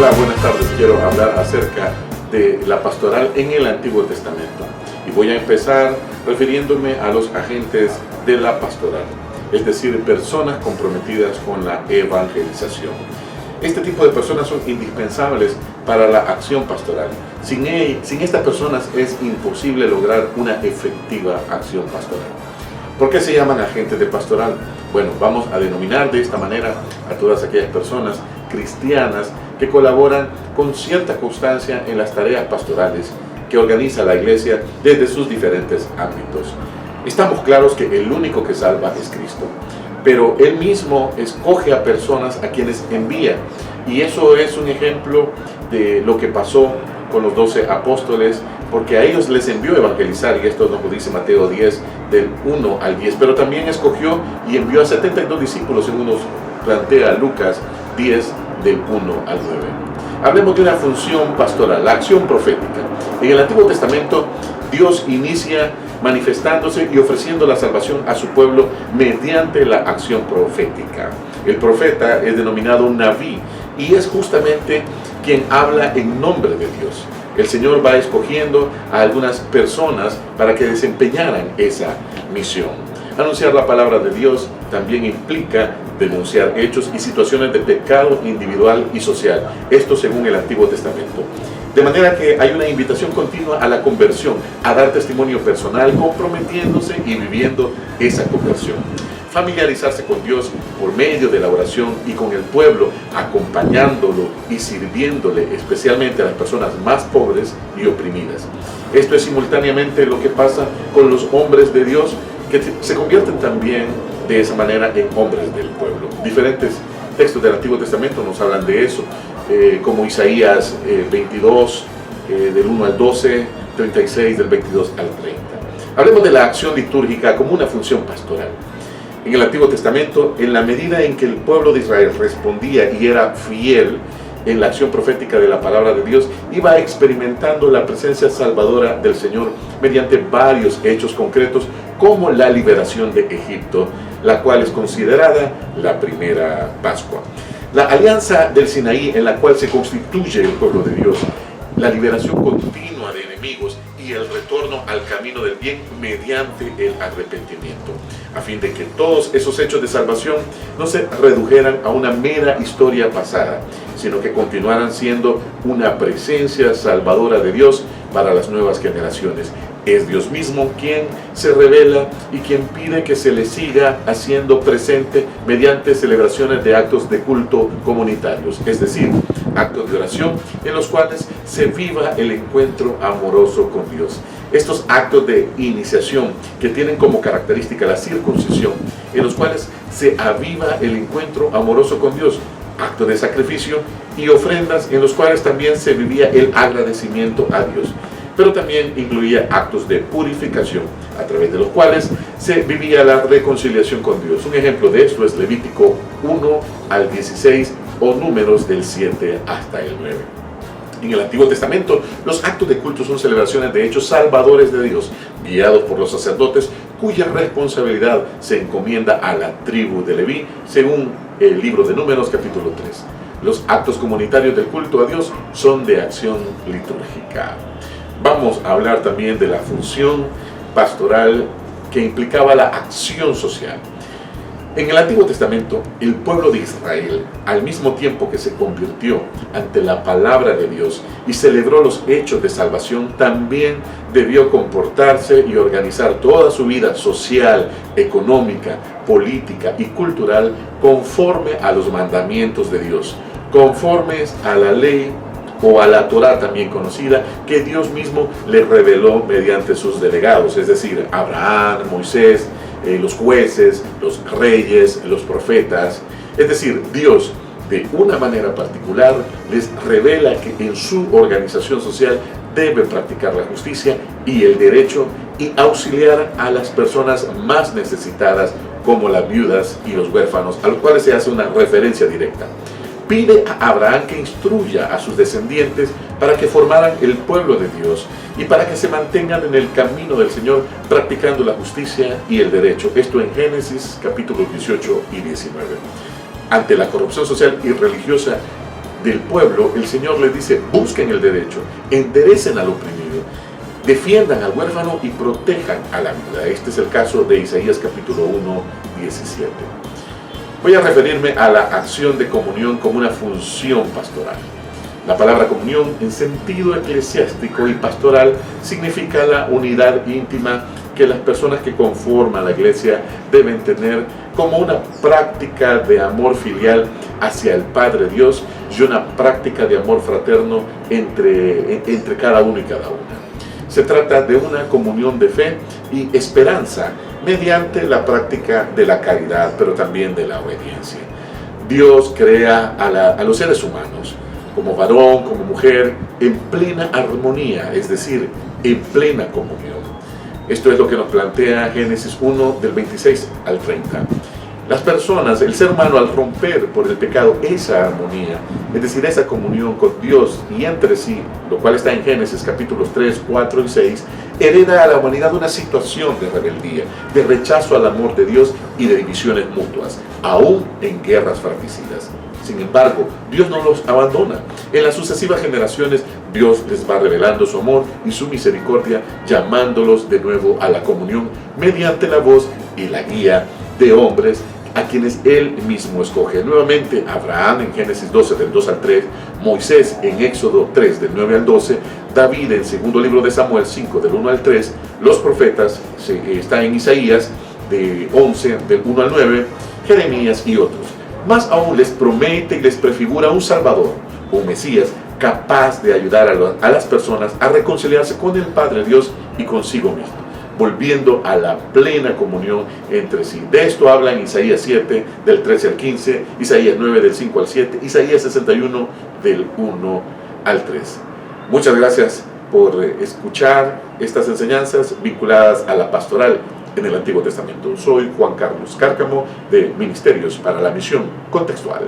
Hola, buenas tardes. Quiero hablar acerca de la pastoral en el Antiguo Testamento. Y voy a empezar refiriéndome a los agentes de la pastoral, es decir, personas comprometidas con la evangelización. Este tipo de personas son indispensables para la acción pastoral. Sin estas personas es imposible lograr una efectiva acción pastoral. ¿Por qué se llaman agentes de pastoral? Bueno, vamos a denominar de esta manera a todas aquellas personas cristianas que colaboran con cierta constancia en las tareas pastorales que organiza la iglesia desde sus diferentes ámbitos. Estamos claros que el único que salva es Cristo, pero Él mismo escoge a personas a quienes envía, y eso es un ejemplo de lo que pasó con los 12 apóstoles, porque a ellos les envió evangelizar, y esto nos lo dice Mateo 10, del 1 al 10, pero también escogió y envió a 72 discípulos, según nos plantea Lucas 10, del 1 al 9. Hablemos de una función pastoral, la acción profética. En el Antiguo Testamento, Dios inicia manifestándose y ofreciendo la salvación a su pueblo mediante la acción profética. El profeta es denominado Naví y es justamente quien habla en nombre de Dios. El Señor va escogiendo a algunas personas para que desempeñaran esa misión. Anunciar la palabra de Dios también implica denunciar hechos y situaciones de pecado individual y social. Esto según el Antiguo Testamento. De manera que hay una invitación continua a la conversión, a dar testimonio personal, comprometiéndose y viviendo esa conversión. Familiarizarse con Dios por medio de la oración y con el pueblo, acompañándolo y sirviéndole, especialmente a las personas más pobres y oprimidas. Esto es simultáneamente lo que pasa con los hombres de Dios, que se convierten también de esa manera en hombres del pueblo. Diferentes textos del Antiguo Testamento nos hablan de eso, como Isaías 22, del 1 al 12, 36, del 22 al 30. Hablemos de la acción litúrgica como una función pastoral. En el Antiguo Testamento, en la medida en que el pueblo de Israel respondía y era fiel en la acción profética de la palabra de Dios, iba experimentando la presencia salvadora del Señor mediante varios hechos concretos, como la liberación de Egipto, la cual es considerada la primera Pascua. La alianza del Sinaí, en la cual se constituye el pueblo de Dios, la liberación continua de enemigos y el retorno al camino del bien mediante el arrepentimiento, a fin de que todos esos hechos de salvación no se redujeran a una mera historia pasada, sino que continuaran siendo una presencia salvadora de Dios para las nuevas generaciones. Es Dios mismo quien se revela y quien pide que se le siga haciendo presente mediante celebraciones de actos de culto comunitarios, es decir, actos de oración en los cuales se viva el encuentro amoroso con Dios. Estos actos de iniciación que tienen como característica la circuncisión, en los cuales se aviva el encuentro amoroso con Dios, actos de sacrificio y ofrendas en los cuales también se vivía el agradecimiento a Dios. Pero también incluía actos de purificación, a través de los cuales se vivía la reconciliación con Dios. Un ejemplo de esto es Levítico 1 al 16 o Números del 7 hasta el 9. En el Antiguo Testamento, los actos de culto son celebraciones de hechos salvadores de Dios, guiados por los sacerdotes, cuya responsabilidad se encomienda a la tribu de Leví, según el libro de Números, capítulo 3. Los actos comunitarios del culto a Dios son de acción litúrgica. Vamos a hablar también de la función pastoral que implicaba la acción social. En el Antiguo Testamento, el pueblo de Israel, al mismo tiempo que se convirtió ante la palabra de Dios y celebró los hechos de salvación, también debió comportarse y organizar toda su vida social, económica, política y cultural conforme a los mandamientos de Dios, conformes a la ley o a la Torá, también conocida, que Dios mismo le reveló mediante sus delegados, es decir, Abraham, Moisés, los jueces, los reyes, los profetas. Es decir, Dios de una manera particular les revela que en su organización social deben practicar la justicia y el derecho y auxiliar a las personas más necesitadas, como las viudas y los huérfanos, a los cuales se hace una referencia directa. Pide a Abraham que instruya a sus descendientes para que formaran el pueblo de Dios y para que se mantengan en el camino del Señor, practicando la justicia y el derecho. Esto en Génesis capítulos 18 y 19. Ante la corrupción social y religiosa del pueblo, el Señor les dice: busquen el derecho, enderecen al oprimido, defiendan al huérfano y protejan a la viuda. Este es el caso de Isaías capítulo 1, 17. Voy a referirme a la acción de comunión como una función pastoral. La palabra comunión en sentido eclesiástico y pastoral significa la unidad íntima que las personas que conforman la iglesia deben tener como una práctica de amor filial hacia el Padre Dios y una práctica de amor fraterno entre cada uno y cada una. Se trata de una comunión de fe y esperanza mediante la práctica de la caridad, pero también de la obediencia. Dios crea a los seres humanos, como varón, como mujer, en plena armonía, es decir, en plena comunión. Esto es lo que nos plantea Génesis 1, del 26 al 30. Las personas, el ser humano, al romper por el pecado esa armonía, es decir, esa comunión con Dios y entre sí, lo cual está en Génesis capítulos 3, 4 y 6, hereda a la humanidad una situación de rebeldía, de rechazo al amor de Dios y de divisiones mutuas, aún en guerras fratricidas. Sin embargo, Dios no los abandona. En las sucesivas generaciones, Dios les va revelando su amor y su misericordia, llamándolos de nuevo a la comunión mediante la voz y la guía de hombres a quienes Él mismo escoge. Nuevamente, Abraham en Génesis 12, del 2 al 3, Moisés en Éxodo 3, del 9 al 12, David en segundo libro de Samuel 5, del 1 al 3, los profetas, está en Isaías de 11, del 1 al 9, Jeremías y otros. Más aún les promete y les prefigura un Salvador, un Mesías, capaz de ayudar a las personas a reconciliarse con el Padre Dios y consigo mismo, volviendo a la plena comunión entre sí. De esto habla en Isaías 7, del 13 al 15, Isaías 9, del 5 al 7, Isaías 61, del 1 al 3. Muchas gracias por escuchar estas enseñanzas vinculadas a la pastoral en el Antiguo Testamento. Soy Juan Carlos Cárcamo, de Ministerios para la Misión Contextual.